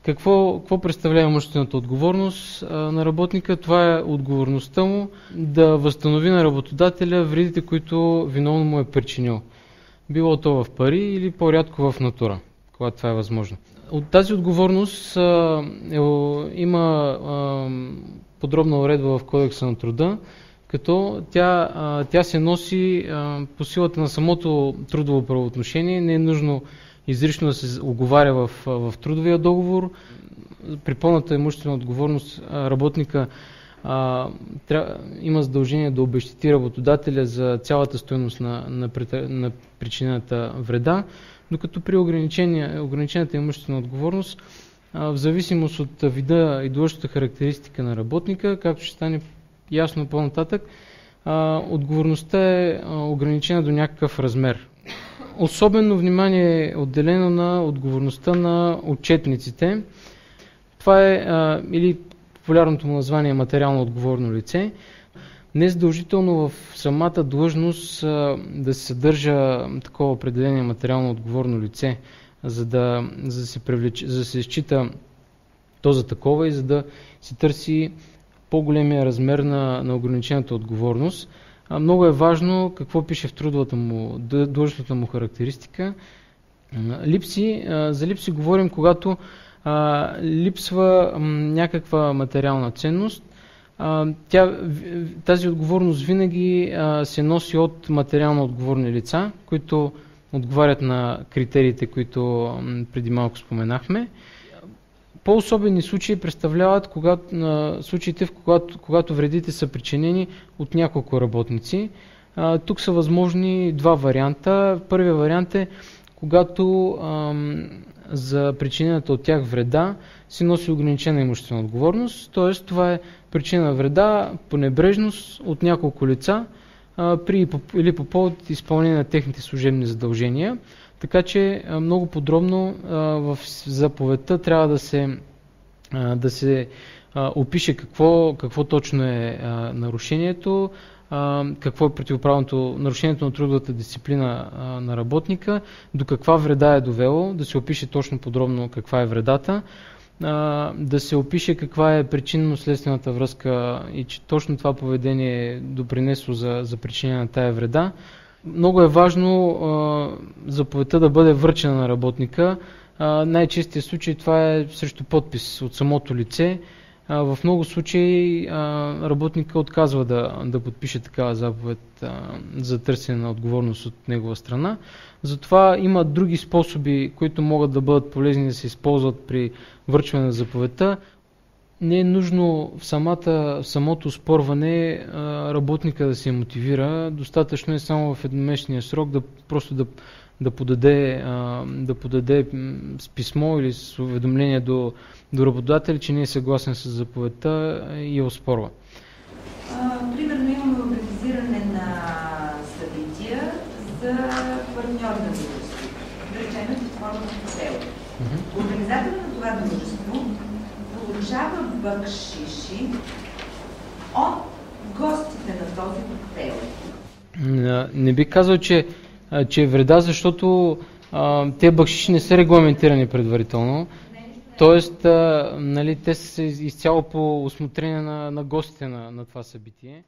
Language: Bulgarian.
Какво представлява имуществената отговорност на работника? Това е отговорността му да възстанови на работодателя вредите, които виновно му е причинил. Било то в пари или по-рядко в натура, когато това е възможно. От тази отговорност има подробна уредба в Кодекса на труда, като тя се носи по силата на самото трудово правоотношение. Не е нужно изрично да се оговаря в трудовия договор. При пълната имуществена отговорност работника има задължение да обезщети работодателя за цялата стойност на причинената вреда, докато при ограничената имуществена отговорност, в зависимост от вида и длъжностната характеристика на работника, както ще стане ясно по-нататък, отговорността е ограничена до някакъв размер. Особено внимание е отделено на отговорността на отчетниците. Това е или популярното му название материално отговорно лице. Не е задължително в самата длъжност да се съдържа такова определение материално отговорно лице, за да се счита то за такова и за да се търси по-големия размер на ограничената отговорност. Много е важно какво пише в трудовата му, длъжностната му характеристика. За липси говорим, когато липсва някаква материална ценност. Тази отговорност винаги се носи от материално отговорни лица, които отговарят на критериите, които преди малко споменахме. По-особени случаи представляват случаите, когато вредите са причинени от няколко работници. Тук са възможни два варианта. Първият вариант е, когато за причинената от тях вреда се носи ограничена имуществена отговорност, т.е. това е причина вреда по небрежност от няколко лица при или по повод изпълнение на техните служебни задължения. Така че много подробно в заповедта трябва да се опише какво точно е нарушението, какво е противоправното нарушението на трудовата дисциплина на работника, до каква вреда е довело, да се опише точно подробно каква е вредата, да се опише каква е причинно-следствената връзка и че точно това поведение е допринесло за причинение на тая вреда. Много е важно заповедта да бъде връчена на работника. Най-честият случай това е срещу подпис от самото лице. В много случаи работника отказва да подпише такава заповед за търсене на отговорност от негова страна. Затова има други способи, които могат да бъдат полезни да се използват при връчване на заповедта. Не е нужно в самото оспорване работника да се мотивира. Достатъчно е само в едномесечния срок да подаде с писмо или с уведомление до работодателя, че не е съгласен с заповедта и я оспорва. Примерно имаме организиране на събития за партньорна дружество. Да речем в форма на хотел. Организатор на това дружество получава бакшиши от гостите на този коктейл. Не би казал, че е вреда, защото тези бакшиши не са регламентирани предварително. Тоест, те са изцяло по усмотрение на гостите на това събитие.